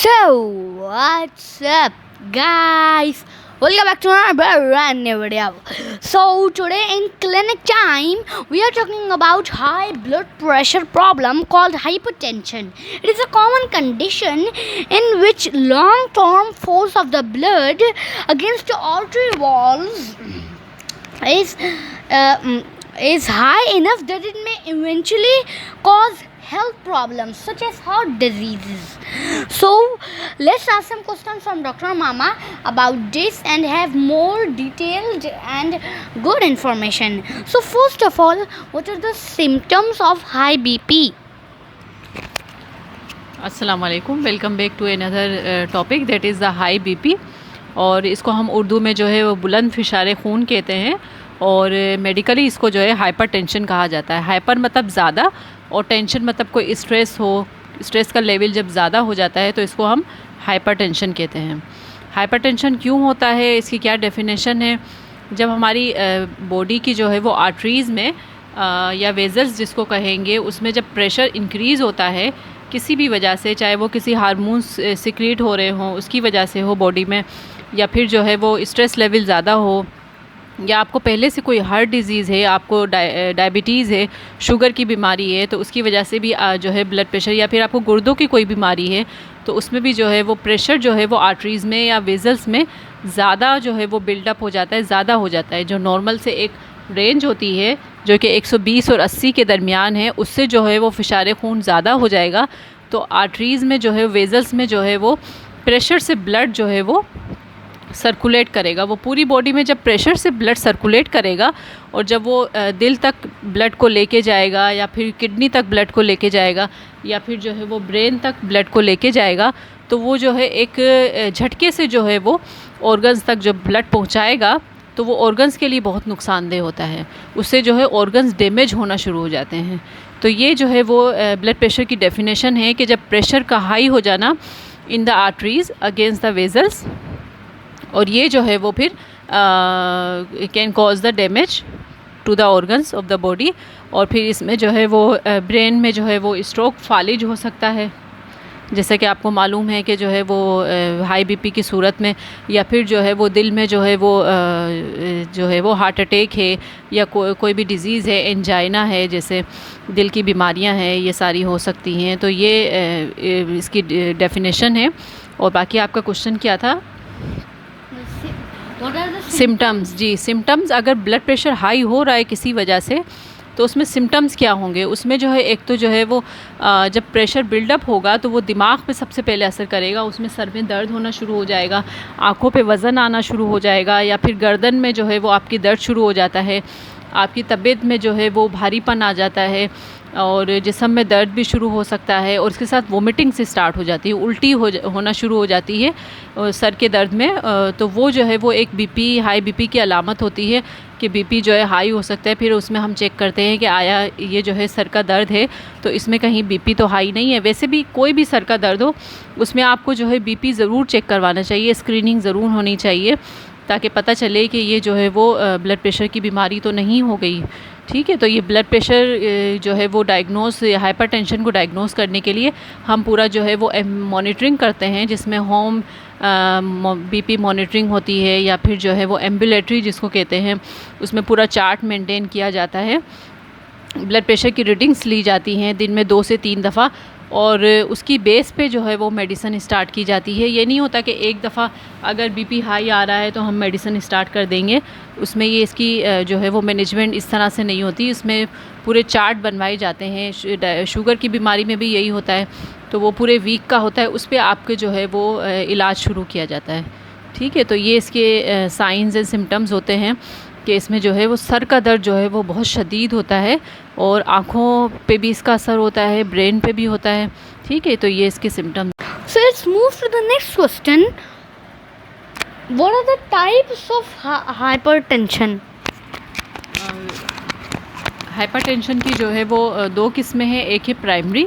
So, what's up, guys? Welcome back to another brand new video. So, today in clinic time, we are talking about high blood pressure problem called hypertension. It is a common condition in which long-term force of the blood against the artery walls is high enough that it may eventually cause health problems such as heart diseases. So let's ask some questions from Dr. Mama about this and have more detailed and good information. So first of all, what are the symptoms of high BP? अस्सलाम वालेकुम, welcome back to another topic that is the high BP. और इसको हम उर्दू में जो है वो बुलंद फिशारे खून कहते हैं और मेडिकली इसको जो है हाइपर टेंशन कहा जाता है। हाइपर मतलब ज़्यादा और टेंशन मतलब कोई स्ट्रेस हो, स्ट्रेस का लेवल जब ज़्यादा हो जाता है तो इसको हम हाइपर टेंशन कहते हैं। हाइपर टेंशन क्यों होता है, इसकी क्या डेफिनेशन है? जब हमारी बॉडी की जो है वो आर्टरीज़ में या वेजल्स जिसको कहेंगे, उसमें जब प्रेशर इंक्रीज़ होता है किसी भी वजह से, चाहे वो किसी हार्मोन्स सिक्रीट हो रहे हों उसकी वजह से हो बॉडी में, या फिर जो है वो स्ट्रेस लेवल ज़्यादा हो, या आपको पहले से कोई हार्ट डिज़ीज़ है, आपको डायबिटीज़ है, शुगर की बीमारी है, तो उसकी वजह से भी जो है ब्लड प्रेशर, या फिर आपको गुर्दों की कोई बीमारी है तो उसमें भी जो है वो प्रेशर जो है वो आर्टरीज़ में या वेजल्स में ज़्यादा जो है वो बिल्डअप हो जाता है, ज़्यादा हो जाता है। जो नॉर्मल से एक रेंज होती है जो कि 120 और 80 के दरमियान है, उससे जो है वो फिशारे खून ज़्यादा हो जाएगा तो आर्टरीज़ में जो है वेजल्स में जो है वो प्रेशर से ब्लड जो है वो सर्कुलेट करेगा। वो पूरी बॉडी में जब प्रेशर से ब्लड सर्कुलेट करेगा और जब वो दिल तक ब्लड को लेके जाएगा या फिर किडनी तक ब्लड को लेके जाएगा या फिर जो है वो ब्रेन तक ब्लड को लेके जाएगा, तो वो जो है एक झटके से जो है वो ऑर्गन्स तक जो ब्लड पहुंचाएगा तो वो ऑर्गन्स के लिए बहुत नुकसानदेह होता है। उससे जो है ऑर्गन्स डैमेज होना शुरू हो जाते हैं। तो ये जो है वो ब्लड प्रेशर की डेफिनेशन है कि जब प्रेशर का हाई हो जाना in the arteries against the vessels, और ये जो है वो फिर can cause the damage to the organs of the body. और फिर इसमें जो है वो ब्रेन में जो है वो स्ट्रोक, फालिज हो सकता है, जैसे कि आपको मालूम है कि जो है वो हाई बीपी की सूरत में, या फिर जो है वो दिल में जो है वो हार्ट अटैक है या कोई भी डिज़ीज़ है, एंजाइना है, जैसे दिल की बीमारियां हैं, ये सारी हो सकती हैं। तो ये इसकी डेफिनेशन है। और बाकी आपका क्वेश्चन क्या था? सिम्टम्स। जी, सिम्टम्स अगर ब्लड प्रेशर हाई हो रहा है किसी वजह से तो उसमें सिम्टम्स क्या होंगे? उसमें जो है एक तो जो है वो जब प्रेशर बिल्डअप होगा तो वो दिमाग पे सबसे पहले असर करेगा, उसमें सर में दर्द होना शुरू हो जाएगा, आँखों पे वज़न आना शुरू हो जाएगा, या फिर गर्दन में जो है वो आपकी दर्द शुरू हो जाता है, आपकी तबीयत में जो है वो भारीपन आ जाता है और जिस्म में दर्द भी शुरू हो सकता है, और उसके साथ वोमिटिंग से स्टार्ट हो जाती है, उल्टी होना शुरू हो जाती है सर के दर्द में। तो वो जो है वो एक बीपी, हाई बीपी की अलामत होती है कि बीपी जो है हाई हो सकता है। फिर उसमें हम चेक करते हैं कि आया ये जो है सर का दर्द है तो इसमें कहीं बीपी तो हाई नहीं है। वैसे भी कोई भी सर का दर्द हो उसमें आपको जो है बीपी ज़रूर चेक करवाना चाहिए, स्क्रीनिंग ज़रूर होनी चाहिए ताकि पता चले कि ये जो है वो ब्लड प्रेशर की बीमारी तो नहीं हो गई। ठीक है, तो ये ब्लड प्रेशर जो है वो डायग्नोस, हाइपर टेंशन को डायग्नोस करने के लिए हम पूरा जो है वो मॉनिटरिंग करते हैं, जिसमें होम बीपी मॉनिटरिंग होती है, या फिर जो है वो एम्बुलेटरी जिसको कहते हैं, उसमें पूरा चार्ट मेंटेन किया जाता है, ब्लड प्रेशर की रीडिंग्स ली जाती हैं दिन में 2 से 3 दफ़ा, और उसकी बेस पे जो है वो मेडिसिन स्टार्ट की जाती है। ये नहीं होता कि एक दफ़ा अगर बीपी हाई आ रहा है तो हम मेडिसिन स्टार्ट कर देंगे, उसमें ये इसकी जो है वो मैनेजमेंट इस तरह से नहीं होती। इसमें पूरे चार्ट बनवाए जाते हैं। शुगर की बीमारी में भी यही होता है, तो वो पूरे वीक का होता है, उस पर आपके जो है वो इलाज शुरू किया जाता है। ठीक है, तो ये इसके साइंस एंड सिम्टम्स होते हैं कि इसमें जो है वो सर का दर्द जो है वो बहुत शदीद होता है और आँखों पे भी इसका असर होता है, ब्रेन पे भी होता है। ठीक है, तो ये इसके symptoms. So let's move to the next question. What are the types of hypertension? Hypertension की जो है वो 2 किस्में हैं, एक है प्राइमरी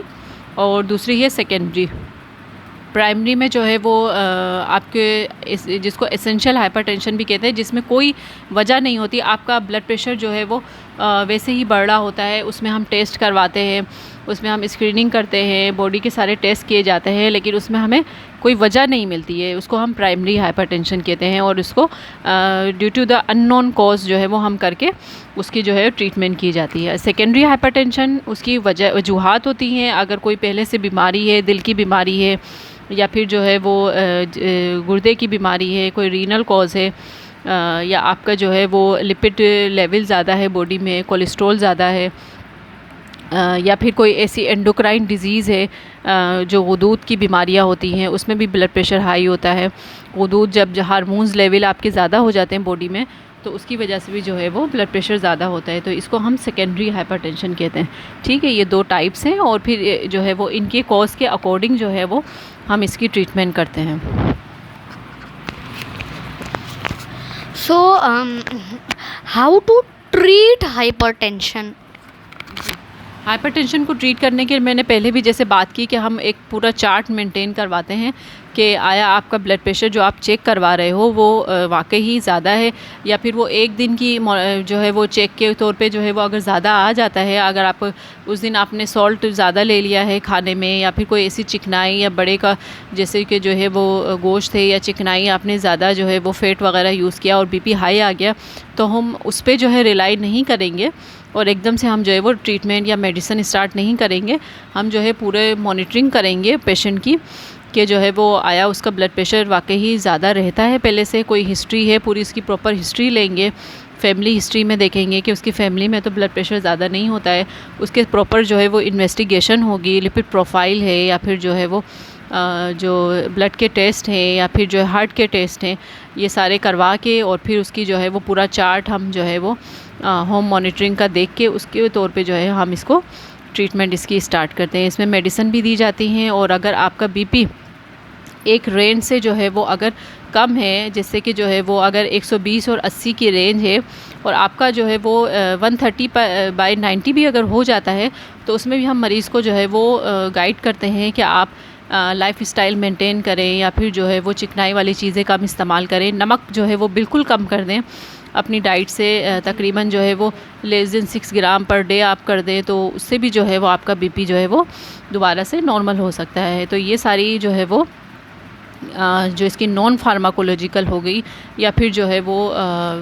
और दूसरी है सेकेंडरी। प्राइमरी में जो है वो जिसको एसेंशियल हाइपरटेंशन भी कहते हैं, जिसमें कोई वजह नहीं होती, आपका ब्लड प्रेशर जो है वो वैसे ही बढ़ रहा होता है। उसमें हम टेस्ट करवाते हैं, उसमें हम स्क्रीनिंग करते हैं, बॉडी के सारे टेस्ट किए जाते हैं, लेकिन उसमें हमें कोई वजह नहीं मिलती है। उसको हम प्राइमरी हाइपरटेंशन कहते हैं और उसको due to the unknown cause जो है वो हम करके उसकी जो है ट्रीटमेंट की जाती है। सेकेंडरी हाइपरटेंशन उसकी वजूहात होती हैं। अगर कोई पहले से बीमारी है, दिल की बीमारी है, या फिर जो है वो गुर्दे की बीमारी है, कोई रीनल कॉज है, या आपका जो है वो लिपिड लेवल ज़्यादा है बॉडी में, कोलेस्ट्रॉल ज़्यादा है, या फिर कोई ऐसी एंडोक्राइन डिजीज़ है जो गुदूद की बीमारियां होती हैं, उसमें भी ब्लड प्रेशर हाई होता है। गुदूद जब हार्मोन्स लेवल आपके ज़्यादा हो जाते हैं बॉडी में, तो उसकी वजह से भी जो है वो ब्लड प्रेशर ज़्यादा होता है, तो इसको हम सेकेंडरी हाइपरटेंशन कहते हैं। ठीक है, ये 2 टाइप्स हैं और फिर जो है वो इनके कॉज के अकॉर्डिंग जो है वो हम इसकी ट्रीटमेंट करते हैं। So, how to treat hypertension? Hypertension को ट्रीट करने के मैंने पहले भी जैसे बात की कि हम एक पूरा चार्ट मेंटेन करवाते हैं कि आया आपका ब्लड प्रेशर जो आप चेक करवा रहे हो वो वाकई ही ज़्यादा है, या फिर वो एक दिन की जो है वो चेक के तौर पे जो है वो अगर ज़्यादा आ जाता है, अगर आप उस दिन आपने सॉल्ट ज़्यादा ले लिया है खाने में, या फिर कोई ऐसी चिकनाई या बड़े का जैसे कि जो है वो गोश्त है या चिकनाई आपने ज़्यादा जो है वो फ़ैट वगैरह यूज़ किया और बीपी हाई आ गया, तो हम उस पर जो है रिलाई नहीं करेंगे और एकदम से हम जो है वो ट्रीटमेंट या मेडिसिन स्टार्ट नहीं करेंगे। हम जो है पूरे मॉनिटरिंग करेंगे पेशेंट की कि जो है वो आया उसका ब्लड प्रेशर वाकई ही ज़्यादा रहता है, पहले से कोई हिस्ट्री है, पूरी इसकी प्रॉपर हिस्ट्री लेंगे, फैमिली हिस्ट्री में देखेंगे कि उसकी फैमिली में तो ब्लड प्रेशर ज़्यादा नहीं होता है, उसके प्रॉपर जो है वो इन्वेस्टिगेशन होगी, लिपिड प्रोफाइल है, या फिर जो है वो जो ब्लड के टेस्ट हैं, या फिर जो है हार्ट के टेस्ट हैं, ये सारे करवा के और फिर उसकी जो है वो पूरा चार्ट हम जो है वो होम मॉनिटरिंग का देख के उसके तौर पे जो है हम इसको ट्रीटमेंट इसकी स्टार्ट करते हैं। इसमें मेडिसिन भी दी जाती हैं, और अगर आपका बीपी एक रेंज से जो है वो अगर कम है, जैसे कि जो है वो अगर 120 और 80 की रेंज है और आपका जो है वो 130/90 भी अगर हो जाता है, तो उसमें भी हम मरीज़ को जो है वो गाइड करते हैं कि आप लाइफ स्टाइल मेंटेन करें, या फिर जो है वो चिकनाई वाली चीज़ें कम इस्तेमाल करें, नमक जो है वो बिल्कुल कम कर दें अपनी डाइट से, तकरीबन जो है वो लेस देन 6 ग्राम पर डे आप कर दें, तो उससे भी जो है वो आपका बीपी जो है वो दोबारा से नॉर्मल हो सकता है। तो ये सारी जो है वो जो इसकी नॉन फार्माकोलॉजिकल हो गई, या फिर जो है वो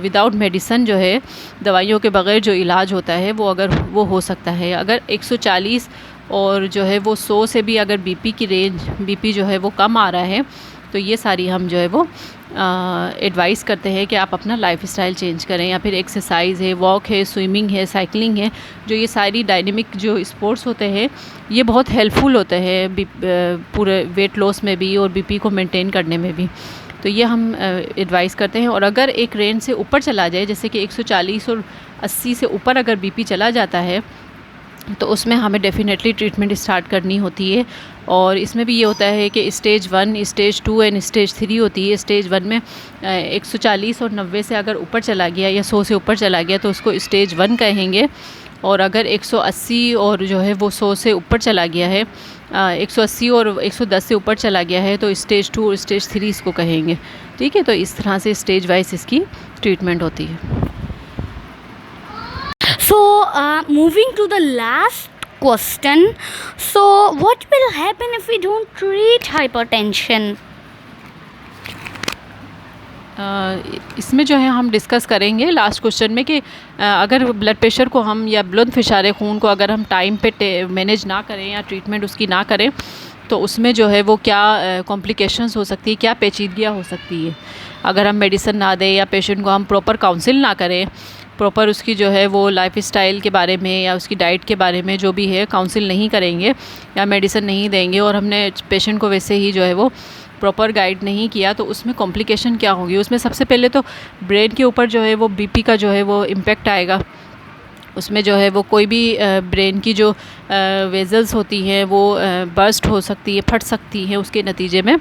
विदाउट मेडिसन जो है दवाइयों के बग़ैर जो इलाज होता है वो अगर वो हो सकता है। अगर 140 और जो है वो 100 से भी अगर बीपी की रेंज बीपी जो है वो कम आ रहा है, तो ये सारी हम जो है वो एडवाइस करते हैं कि आप अपना लाइफस्टाइल चेंज करें, या फिर एक्सरसाइज है, वॉक है, स्विमिंग है, साइकिलिंग है, जो ये सारी डायनेमिक जो स्पोर्ट्स होते हैं ये बहुत हेल्पफुल होते हैं पूरे वेट लॉस में भी और बीपी को मेंटेन करने में भी। तो ये हम एडवाइस करते हैं। और अगर एक रेंज से ऊपर चला जाए, जैसे कि 140 और 80 से ऊपर अगर बीपी चला जाता है, तो उसमें हमें डेफ़िनेटली ट्रीटमेंट स्टार्ट करनी होती है। और इसमें भी ये होता है कि स्टेज 1, स्टेज 2 एंड स्टेज 3 होती है। स्टेज 1 में 140 और 90 से अगर ऊपर चला गया या 100 से ऊपर चला गया तो उसको स्टेज 1 कहेंगे। और अगर 180 और जो है वो 100 से ऊपर चला गया है, 180 और 110 से ऊपर चला गया है, तो स्टेज 2 और स्टेज 3 इसको कहेंगे। ठीक है, तो इस तरह से स्टेज वाइज इसकी ट्रीटमेंट होती है। So, moving to the last question. So, what will happen if we don't treat hypertension? इसमें जो है हम डिस्कस करेंगे लास्ट क्वेश्चन में कि अगर ब्लड प्रेशर को हम या बुलंद फिशारे खून को अगर हम टाइम पे मैनेज ना करें या ट्रीटमेंट उसकी ना करें, तो उसमें जो है वो क्या कॉम्प्लिकेशंस हो सकती है, क्या पेचीदगियाँ हो सकती है। अगर हम मेडिसिन ना दें या पेशेंट को हम प्रॉपर काउंसिल ना करें, प्रॉपर उसकी जो है वो लाइफ स्टाइल के बारे में या उसकी डाइट के बारे में जो भी है काउंसिल नहीं करेंगे या मेडिसिन नहीं देंगे, और हमने पेशेंट को वैसे ही जो है वो प्रॉपर गाइड नहीं किया, तो उसमें कॉम्प्लिकेशन क्या होगी। उसमें सबसे पहले तो ब्रेन के ऊपर जो है वो बीपी का जो है वो इम्पेक्ट आएगा। उसमें जो है वो कोई भी ब्रेन की जो वेजल्स होती हैं वो बर्स्ट हो सकती है, फट सकती हैं, उसके नतीजे में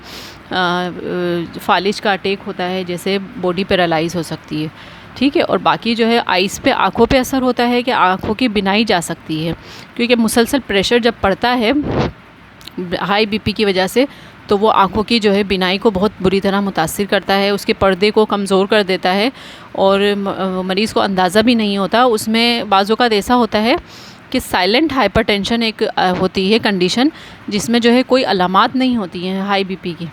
फालिज का अटैक होता है, जैसे बॉडी पैरालाइज हो सकती है। ठीक है, और बाकी जो है आइज़ पे, आँखों पे असर होता है कि आँखों की बिनाई जा सकती है, क्योंकि मुसलसल प्रेशर जब पड़ता है हाई बीपी की वजह से तो वो आँखों की जो है बिनाई को बहुत बुरी तरह मुतासिर करता है, उसके पर्दे को कमज़ोर कर देता है और मरीज़ को अंदाज़ा भी नहीं होता। उसमें बाज़ औक़ात ऐसा होता है कि साइलेंट हाइपरटेंशन एक होती है कंडीशन, जिसमें जो है कोई अलामात नहीं होती हैं हाई बीपी की।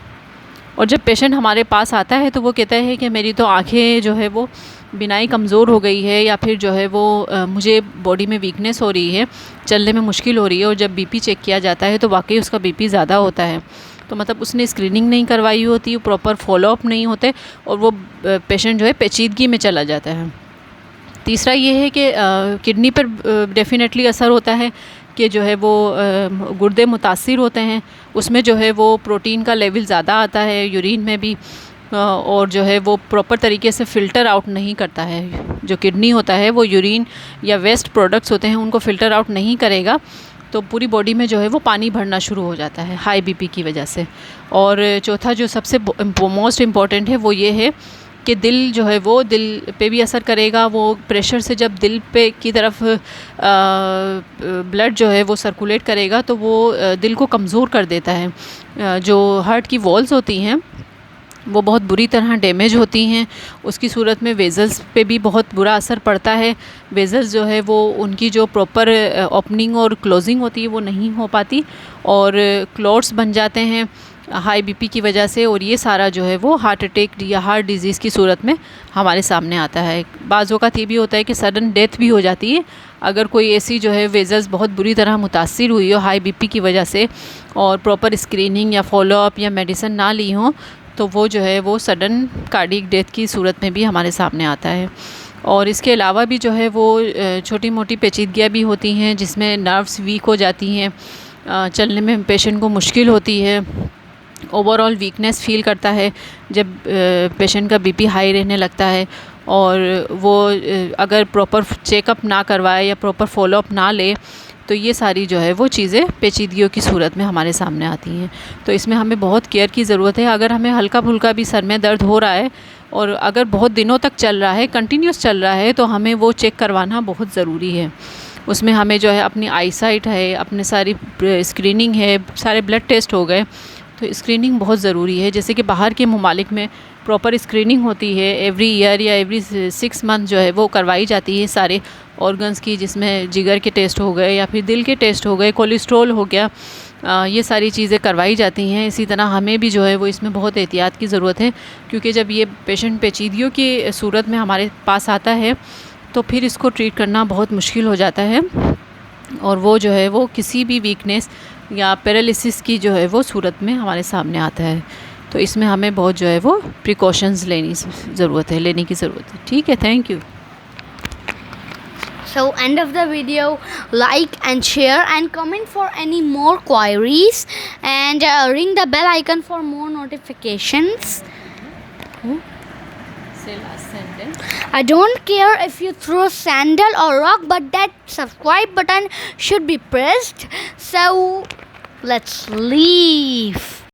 और जब पेशेंट हमारे पास आता है तो वो कहता है कि मेरी तो आँखें जो है वो बिनाई कमज़ोर हो गई है, या फिर जो है वो मुझे बॉडी में वीकनेस हो रही है, चलने में मुश्किल हो रही है। और जब बीपी चेक किया जाता है तो वाकई उसका बीपी ज़्यादा होता है। तो मतलब उसने स्क्रीनिंग नहीं करवाई होती, प्रॉपर फॉलोअप नहीं होते, और वो पेशेंट जो है पेचीदगी में चला जाता है। तीसरा ये है कि किडनी पर डेफ़िनेटली असर होता है कि जो है वो गुर्दे मुतासिर होते हैं, उसमें जो है वो प्रोटीन का लेवल ज़्यादा आता है यूरिन में भी, और जो है वो प्रॉपर तरीके से फ़िल्टर आउट नहीं करता है। जो किडनी होता है वो यूरिन या वेस्ट प्रोडक्ट्स होते हैं उनको फ़िल्टर आउट नहीं करेगा, तो पूरी बॉडी में जो है वो पानी भरना शुरू हो जाता है हाई बीपी की वजह से। और चौथा जो सबसे मोस्ट इम्पॉर्टेंट है वो ये है कि दिल जो है वो दिल पे भी असर करेगा। वो प्रेशर से जब दिल पे की तरफ ब्लड जो है वो सर्कुलेट करेगा तो वो दिल को कमज़ोर कर देता है। जो हार्ट की वॉल्स होती हैं वो बहुत बुरी तरह डैमेज होती हैं, उसकी सूरत में वेज़ल्स पे भी बहुत बुरा असर पड़ता है। वेज़ल्स जो है वो उनकी जो प्रॉपर ओपनिंग और क्लोजिंग होती है वो नहीं हो पाती, और क्लॉट्स बन जाते हैं हाई बीपी की वजह से, और ये सारा जो है वो हार्ट अटैक या हार्ट डिज़ीज़ की सूरत में हमारे सामने आता है। बाज़ औक़ात ये भी होता है कि सडन डेथ भी हो जाती है अगर कोई ऐसी जो है वेज़ल्स बहुत बुरी तरह मुतासिर हुई हो हाई बीपी की वजह से, और प्रॉपर स्क्रीनिंग या फॉलोअप या मेडिसिन ना ली हो, तो वो जो है वो सडन कार्डियक डेथ की सूरत में भी हमारे सामने आता है। और इसके अलावा भी जो है वो छोटी मोटी पेचीदगियाँ भी होती हैं, जिसमें नर्व्स वीक हो जाती हैं, चलने में पेशेंट को मुश्किल होती है, ओवरऑल वीकनेस फ़ील करता है जब पेशेंट का बीपी हाई रहने लगता है। और वो अगर प्रॉपर चेकअप ना करवाए या प्रॉपर फॉलोअप ना ले, तो ये सारी जो है वो चीज़ें पेचीदगियों की सूरत में हमारे सामने आती हैं। तो इसमें हमें बहुत केयर की ज़रूरत है। अगर हमें हल्का फुल्का भी सर में दर्द हो रहा है और अगर बहुत दिनों तक चल रहा है, कंटिन्यूस चल रहा है, तो हमें वो चेक करवाना बहुत ज़रूरी है। उसमें हमें जो है अपनी आईसाइट है, अपने सारी स्क्रीनिंग है, सारे ब्लड टेस्ट हो गए, तो स्क्रीनिंग बहुत ज़रूरी है। जैसे कि बाहर के ममालिक में प्रॉपर स्क्रीनिंग होती है, एवरी ईयर या एवरी 6 मंथ जो है वो करवाई जाती है सारे ऑर्गन्स की, जिसमें जिगर के टेस्ट हो गए या फिर दिल के टेस्ट हो गए, कोलेस्ट्रॉल हो गया, ये सारी चीज़ें करवाई जाती हैं। इसी तरह हमें भी जो है वो इसमें बहुत एहतियात की ज़रूरत है, क्योंकि जब ये पेशेंट पेचीदगियों की सूरत में हमारे पास आता है तो फिर इसको ट्रीट करना बहुत मुश्किल हो जाता है, और वो जो है वो किसी भी वीकनेस या पैरालिसिस की जो है वो सूरत में हमारे सामने आता है। तो इसमें हमें बहुत जो है वो प्रिकॉशंस लेने की ज़रूरत है। ठीक है, thank you. So end of the video, like and share and comment for any more queries, and ring the bell icon for more notifications. Say last sentence. I don't care if you throw sandal or rock, but that subscribe button should be pressed. So let's leave.